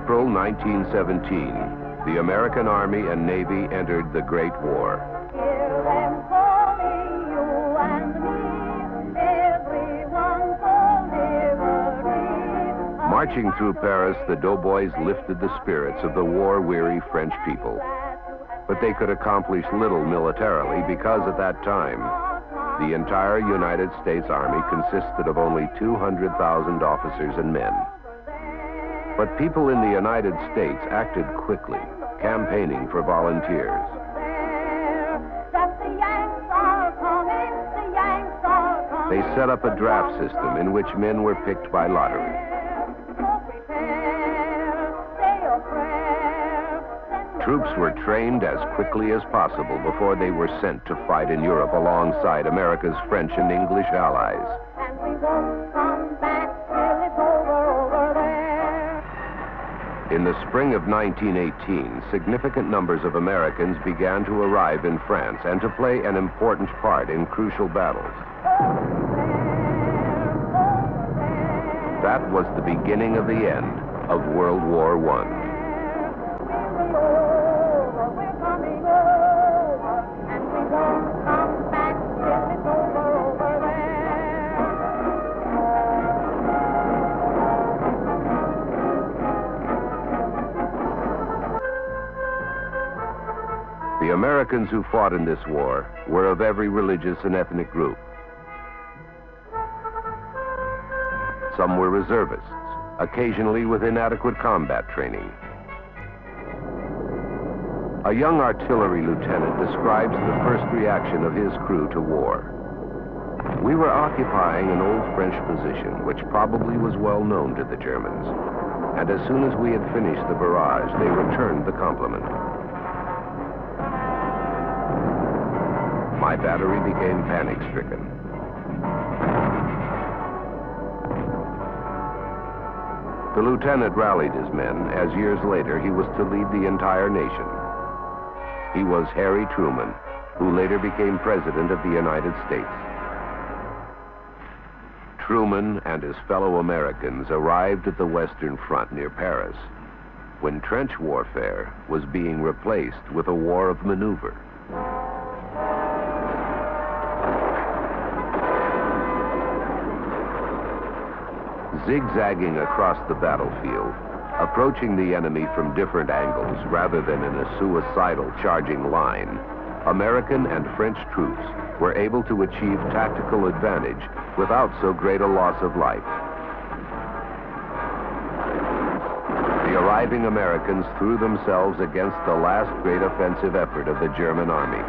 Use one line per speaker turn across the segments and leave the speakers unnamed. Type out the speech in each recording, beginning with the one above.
April 1917, the American Army and Navy entered the Great War.
Hear them calling you and me, everyone for liberty.
Marching through Paris, the doughboys lifted the spirits of the war-weary French people. But they could accomplish little militarily because at that time, the entire United States Army consisted of only 200,000 officers and men. But people in the United States acted quickly, campaigning for volunteers. They set up a draft system in which men were picked by lottery. Troops were trained as quickly as possible before they were sent to fight in Europe alongside America's French and English allies. In the spring of 1918, significant numbers of Americans began to arrive in France and to play an important part in crucial battles. That was the beginning of the end of World War I. The Americans who fought in this war were of every religious and ethnic group. Some were reservists, occasionally with inadequate combat training. A young artillery lieutenant describes the first reaction of his crew to war. We were occupying an old French position, which probably was well known to the Germans. And as soon as we had finished the barrage, they returned the compliment. My battery became panic-stricken. The lieutenant rallied his men, as years later he was to lead the entire nation. He was Harry Truman, who later became President of the United States. Truman and his fellow Americans arrived at the Western Front near Paris, when trench warfare was being replaced with a war of maneuver. Zigzagging across the battlefield, approaching the enemy from different angles rather than in a suicidal charging line, American and French troops were able to achieve tactical advantage without so great a loss of life. The arriving Americans threw themselves against the last great offensive effort of the German army.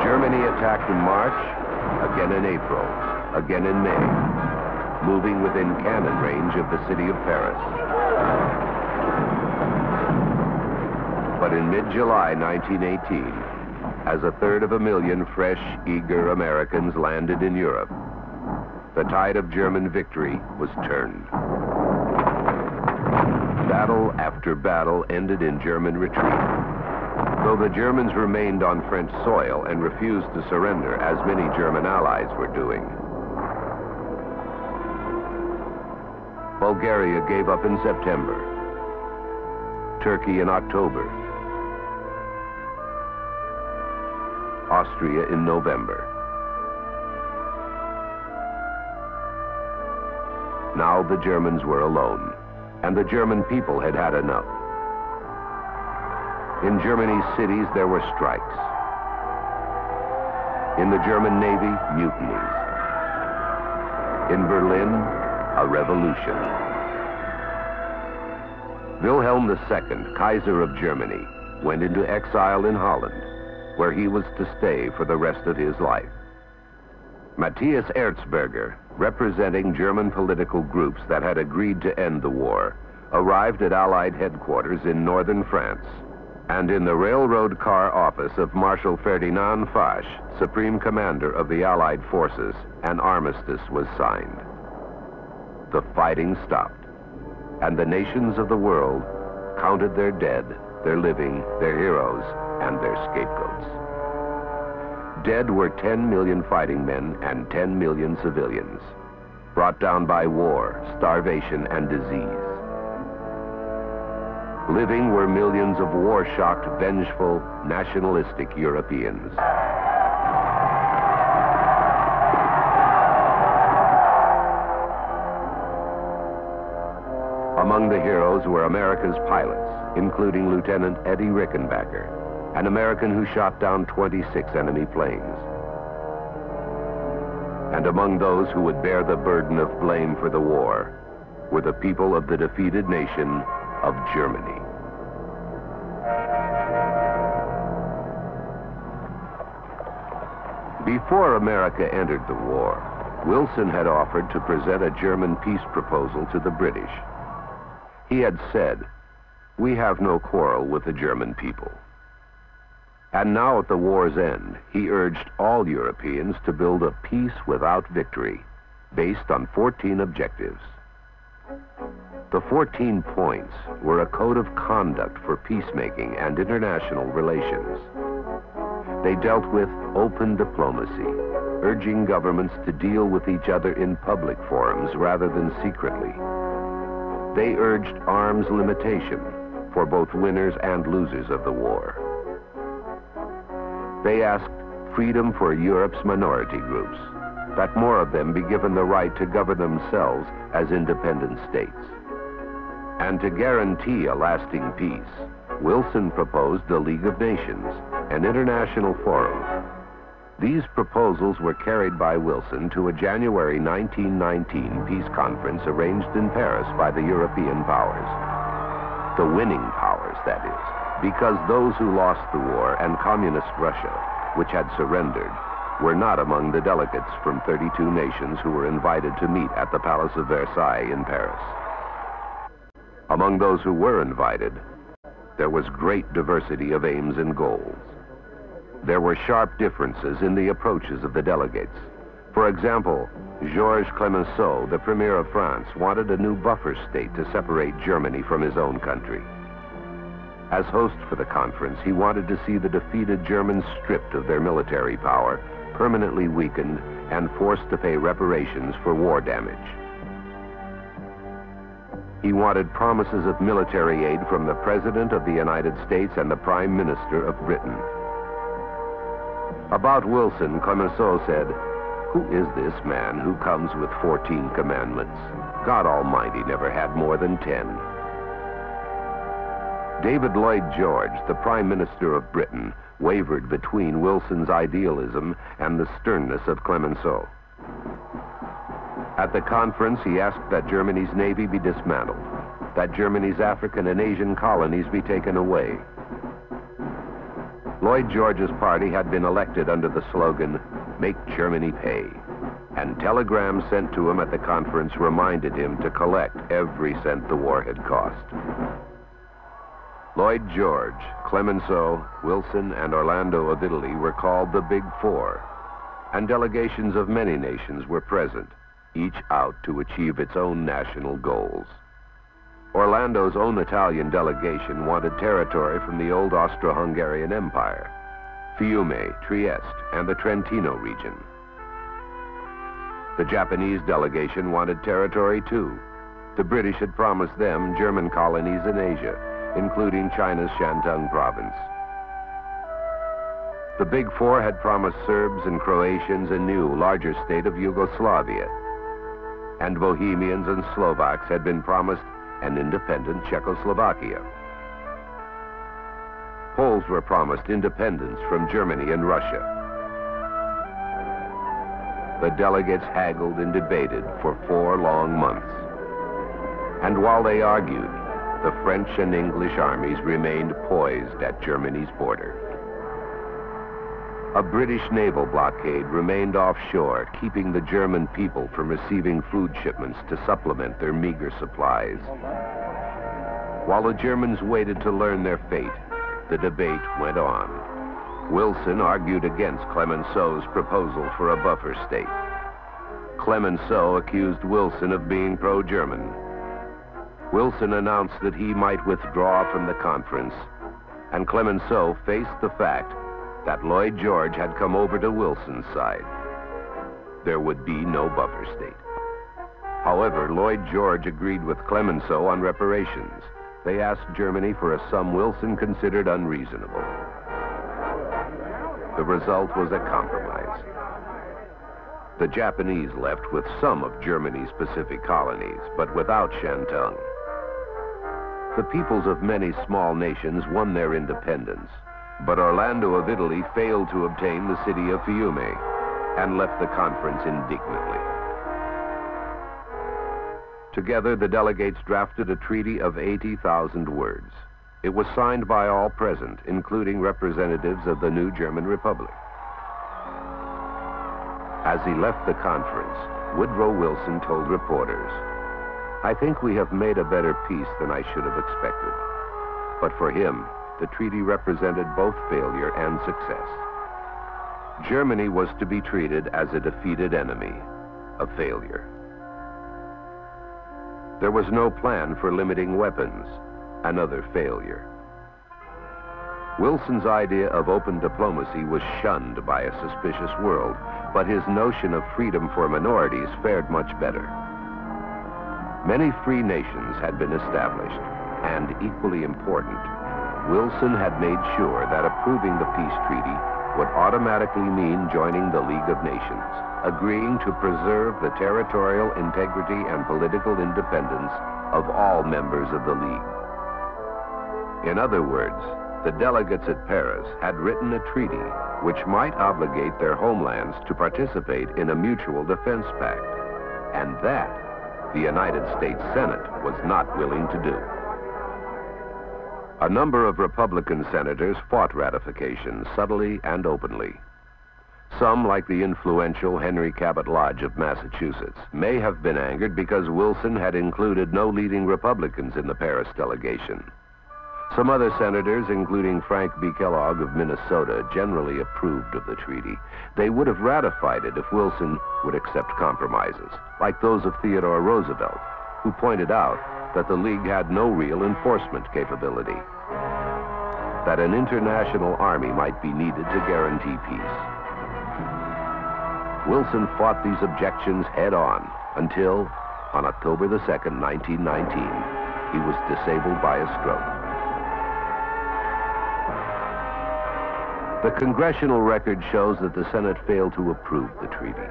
Germany attacked in March, again in April, again in May, moving within cannon range of the city of Paris. But in mid-July 1918, as 1/3 fresh, eager Americans landed in Europe, the tide of German victory was turned. Battle after battle ended in German retreat, though the Germans remained on French soil and refused to surrender, as many German allies were doing. Bulgaria gave up in September, Turkey in October, Austria in November. Now the Germans were alone, and the German people had had enough. In Germany's cities, there were strikes. In the German Navy, mutinies. In Berlin, a revolution. Wilhelm II, Kaiser of Germany, went into exile in Holland, where he was to stay for the rest of his life. Matthias Erzberger, representing German political groups that had agreed to end the war, arrived at Allied headquarters in northern France, and in the railroad car office of Marshal Ferdinand Foch, Supreme Commander of the Allied forces, an armistice was signed. The fighting stopped, and the nations of the world counted their dead, their living, their heroes, and their scapegoats. Dead were 10 million fighting men and 10 million civilians. brought down by war, starvation, and disease. Living were millions of war-shocked, vengeful, nationalistic Europeans. Among the heroes were America's pilots, including Lieutenant Eddie Rickenbacker, an American who shot down 26 enemy planes. And among those who would bear the burden of blame for the war were the people of the defeated nation of Germany. Before America entered the war, Wilson had offered to present a German peace proposal to the British. He had said, "We have no quarrel with the German people." And now at the war's end, he urged all Europeans to build a peace without victory, based on 14 objectives. The 14 points were a code of conduct for peacemaking and international relations. They dealt with open diplomacy, urging governments to deal with each other in public forums rather than secretly. They urged arms limitation for both winners and losers of the war. They asked freedom for Europe's minority groups, that more of them be given the right to govern themselves as independent states. And to guarantee a lasting peace, Wilson proposed the League of Nations, an international forum. These proposals were carried by Wilson to a January 1919 peace conference arranged in Paris by the European powers. The winning powers, that is, because those who lost the war and communist Russia, which had surrendered, were not among the delegates from 32 nations who were invited to meet at the Palace of Versailles in Paris. Among those who were invited, there was great diversity of aims and goals. There were sharp differences in the approaches of the delegates. For example, Georges Clemenceau, the Premier of France, wanted a new buffer state to separate Germany from his own country. As host for the conference, he wanted to see the defeated Germans stripped of their military power, permanently weakened, and forced to pay reparations for war damage. He wanted promises of military aid from the President of the United States and the Prime Minister of Britain. About Wilson, Clemenceau said, "Who is this man who comes with 14 commandments? God Almighty never had more than 10. David Lloyd George, the Prime Minister of Britain, wavered between Wilson's idealism and the sternness of Clemenceau. At the conference, he asked that Germany's navy be dismantled, that Germany's African and Asian colonies be taken away. Lloyd George's party had been elected under the slogan, "Make Germany Pay," and telegrams sent to him at the conference reminded him to collect every cent the war had cost. Lloyd George, Clemenceau, Wilson, and Orlando of Italy were called the Big Four, and delegations of many nations were present, each out to achieve its own national goals. Orlando's own Italian delegation wanted territory from the old Austro-Hungarian Empire, Fiume, Trieste, and the Trentino region. The Japanese delegation wanted territory too. The British had promised them German colonies in Asia, including China's Shandong province. The Big Four had promised Serbs and Croatians a new, larger state of Yugoslavia, and Bohemians and Slovaks had been promised an independent Czechoslovakia. Poles were promised independence from Germany and Russia. The delegates haggled and debated for 4 long months. And while they argued, the French and English armies remained poised at Germany's border. A British naval blockade remained offshore, keeping the German people from receiving food shipments to supplement their meager supplies. While the Germans waited to learn their fate, the debate went on. Wilson argued against Clemenceau's proposal for a buffer state. Clemenceau accused Wilson of being pro-German. Wilson announced that he might withdraw from the conference, and Clemenceau faced the fact that Lloyd George had come over to Wilson's side. There would be no buffer state. However, Lloyd George agreed with Clemenceau on reparations. They asked Germany for a sum Wilson considered unreasonable. The result was a compromise. The Japanese left with some of Germany's Pacific colonies, but without Shantung. The peoples of many small nations won their independence, but Orlando of Italy failed to obtain the city of Fiume and left the conference indignantly. Together, the delegates drafted a treaty of 80,000 words. It was signed by all present, including representatives of the new German Republic. As he left the conference, Woodrow Wilson told reporters, "I think we have made a better peace than I should have expected." But for him, the treaty represented both failure and success. Germany was to be treated as a defeated enemy, a failure. There was no plan for limiting weapons, another failure. Wilson's idea of open diplomacy was shunned by a suspicious world, but his notion of freedom for minorities fared much better. Many free nations had been established, and equally important, Wilson had made sure that approving the peace treaty would automatically mean joining the League of Nations, agreeing to preserve the territorial integrity and political independence of all members of the League. In other words, the delegates at Paris had written a treaty which might obligate their homelands to participate in a mutual defense pact, and that the United States Senate was not willing to do. A number of Republican senators fought ratification subtly and openly. Some, like the influential Henry Cabot Lodge of Massachusetts, may have been angered because Wilson had included no leading Republicans in the Paris delegation. Some other senators, including Frank B. Kellogg of Minnesota, generally approved of the treaty. They would have ratified it if Wilson would accept compromises, like those of Theodore Roosevelt, who pointed out that the League had no real enforcement capability, that an international army might be needed to guarantee peace. Wilson fought these objections head-on until, on October the 2nd, 1919, he was disabled by a stroke. The congressional record shows that the Senate failed to approve the treaty.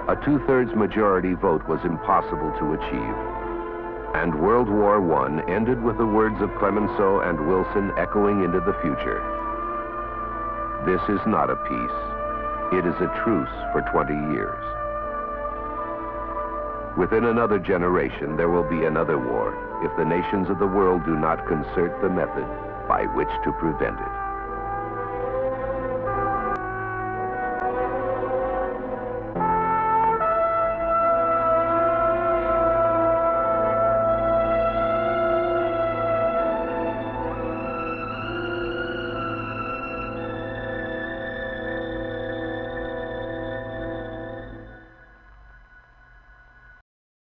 A two-thirds majority vote was impossible to achieve, and World War I ended with the words of Clemenceau and Wilson echoing into the future. This is not a peace. It is a truce for 20 years. Within another generation, there will be another war if the nations of the world do not concert the method by which to prevent it.